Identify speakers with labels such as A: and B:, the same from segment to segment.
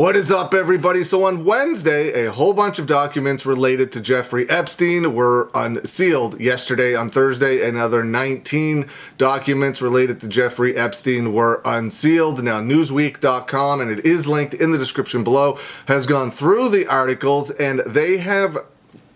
A: What is up, everybody? So on Wednesday, a whole bunch of documents related to Jeffrey Epstein were unsealed. Yesterday, on Thursday, another 19 documents related to Jeffrey Epstein were unsealed. Now, Newsweek.com, and it is linked in the description below, has gone through the articles, and they have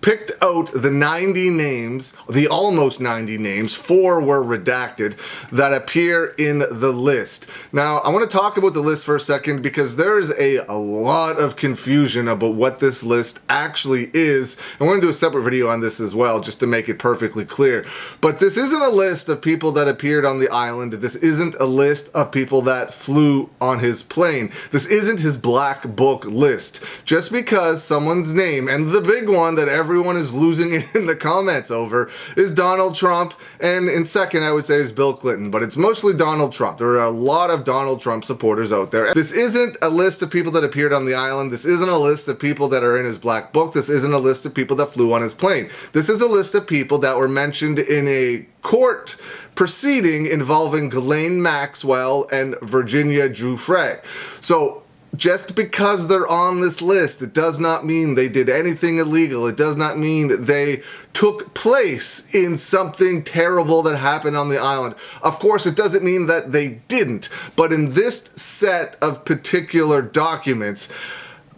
A: picked out the 90 names, the almost 90 names, 4 were redacted, that appear in the list. Now, I want to talk about the list for a second because there's a lot of confusion about what this list actually is. I'm going to do a separate video on this as well, just to make it perfectly clear. But this isn't a list of people that appeared on the island. This isn't a list of people that flew on his plane. This isn't his black book list. Just because someone's name, and the big one that everyone is losing it in the comments over, is Donald Trump, and in second I would say is Bill Clinton, but it's mostly Donald Trump. There are a lot of Donald Trump supporters out there. This isn't a list of people that appeared on the island. This isn't a list of people that are in his black book. This isn't a list of people that flew on his plane. This is a list of people that were mentioned in a court proceeding involving Ghislaine Maxwell and Virginia Giuffre. So just because they're on this list, it does not mean they did anything illegal. It does not mean they took place in something terrible that happened on the island. Of course, it doesn't mean that they didn't. But in this set of particular documents,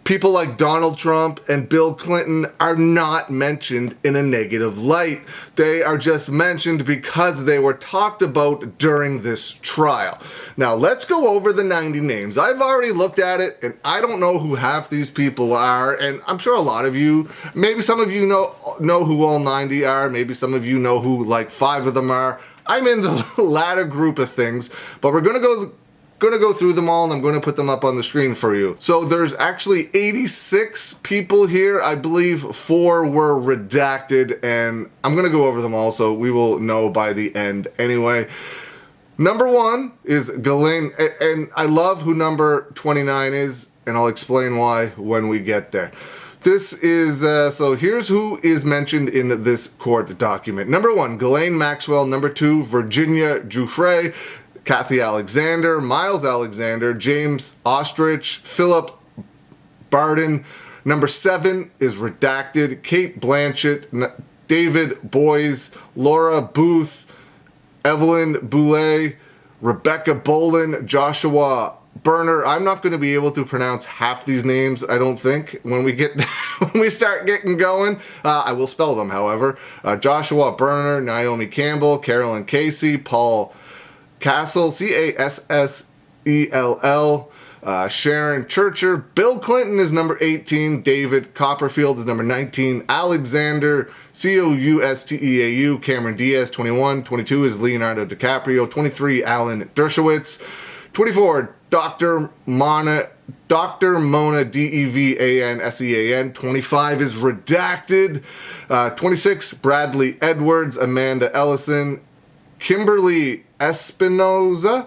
A: people like Donald Trump and Bill Clinton are not mentioned in a negative light. They are just mentioned because they were talked about during this trial. Now, let's go over the 90 names. I've already looked at it, and I don't know who half these people are, and I'm sure a lot of you, maybe some of you know who all 90 are, maybe some of you know who like 5 of them are. I'm in the latter group of things, but we're going to go through them all, and I'm going to put them up on the screen for you. So there's actually 86 people here. I believe 4 were redacted, and I'm going to go over them all, so we will know by the end anyway. Number 1 is Ghislaine, and I love who number 29 is, and I'll explain why when we get there. This is, so here's who is mentioned in this court document. Number 1, Ghislaine Maxwell. Number 2, Virginia Giuffre. Kathy Alexander, Miles Alexander, James Ostrich, Philip Barden. Number 7 is redacted. Kate Blanchett, David Boys, Laura Booth, Evelyn Boulay, Rebecca Bolin, Joshua Berner. I'm not going to be able to pronounce half these names, I don't think, when we start getting going. I will spell them, however. Joshua Berner, Naomi Campbell, Carolyn Casey, Paul Castle, Cassell, Sharon Churcher. Bill Clinton is number 18. David Copperfield is number 19. Alexander Cousteau. Cameron Diaz, 21. 22 is Leonardo DiCaprio. 23, Alan Dershowitz. 24, Dr. Mona Devan Sean. 25 is redacted. 26, Bradley Edwards, Amanda Ellison, Kimberly Espinoza,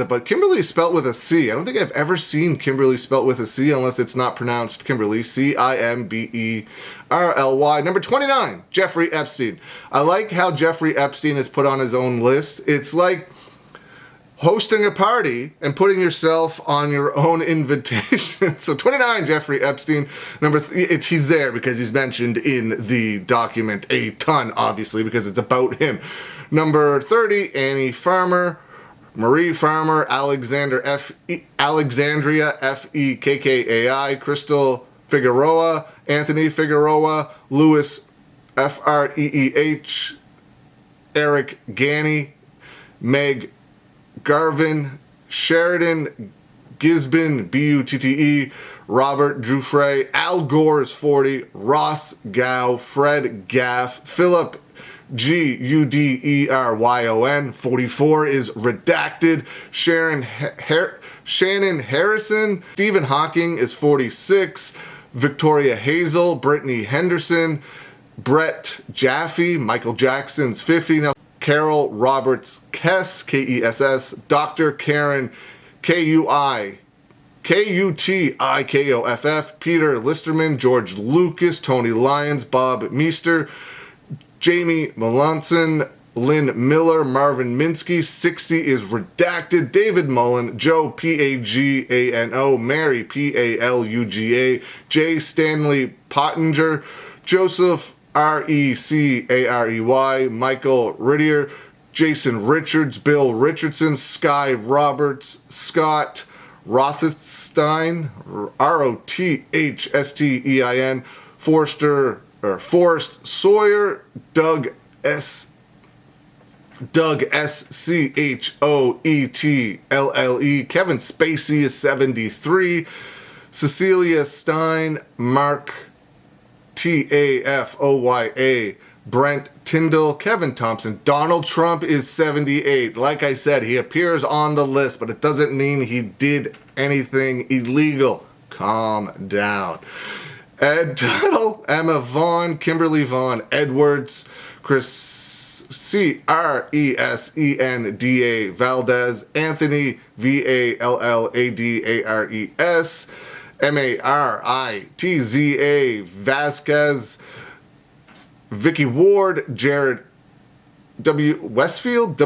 A: but Kimberly is spelt with a C. I don't think I've ever seen Kimberly spelt with a C unless it's not pronounced Kimberly. Cimberly. Number 29, Jeffrey Epstein. I like how Jeffrey Epstein is put on his own list. It's like hosting a party and putting yourself on your own invitation. So 29, Jeffrey Epstein. Number he's there because he's mentioned in the document a ton, obviously, because it's about him. Number 30, Annie Farmer, Marie Farmer, Alexandria Fekkai, Crystal Figueroa, Anthony Figueroa, Louis Freeh, Eric Ganny, Meg Garvin, Sheridan Gisbin, Butte, Robert Giuffre, Al Gore is 40, Ross Gow, Fred Gaff, Philip Guderyon, 44 is redacted. Shannon Harrison, Stephen Hawking is 46, Victoria Hazel, Brittany Henderson, Brett Jaffe, Michael Jackson's 50. Now, Carol Roberts Kess, Kess, Dr. Karen Kutikoff, Peter Listerman, George Lucas, Tony Lyons, Bob Meester, Jamie Melanson,
B: Lynn Miller, Marvin Minsky, 60 is redacted, David Mullen, Joe Pagano, Mary Paluga, J. Stanley Pottinger, Joseph Recarey, Michael Rittier, Jason Richards, Bill Richardson, Sky Roberts, Scott Rothstein, Rothstein, Forrest Sawyer, Doug S. Schoetle, Kevin Spacey is 73, Cecilia Stein, Mark Tafoya, Brent Tyndall, Kevin Thompson, Donald Trump is 78. Like I said, he appears on the list, but it doesn't mean he did anything illegal. Calm down. Ed Tuttle, Emma Vaughn, Kimberly Vaughn Edwards, Cresenda Valdez, Anthony Valladares, Maritza Vasquez, Vicky Ward, Jared Westfield,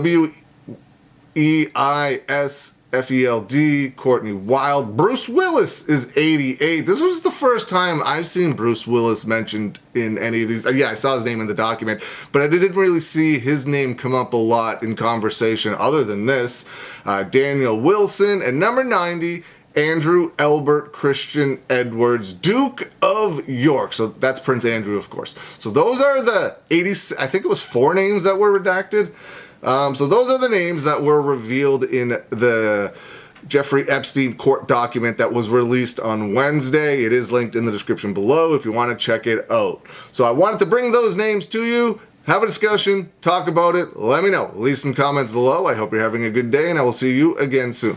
B: Weisfeld, Courtney Wild, Bruce Willis is 88. This was the first time I've seen Bruce Willis mentioned in any of these. Yeah, I saw his name in the document, but I didn't really see his name come up a lot in conversation other than this. Daniel Wilson, and number 90, Andrew Elbert Christian Edwards, Duke of York. So that's Prince Andrew, of course. So those are the 80, I think it was 4 names that were redacted. So those are the names that were revealed in the Jeffrey Epstein court document that was released on Wednesday. It is linked in the description below if you want to check it out. So I wanted to bring those names to you, have a discussion, talk about it, let me know. Leave some comments below. I hope you're having a good day, and I will see you again soon.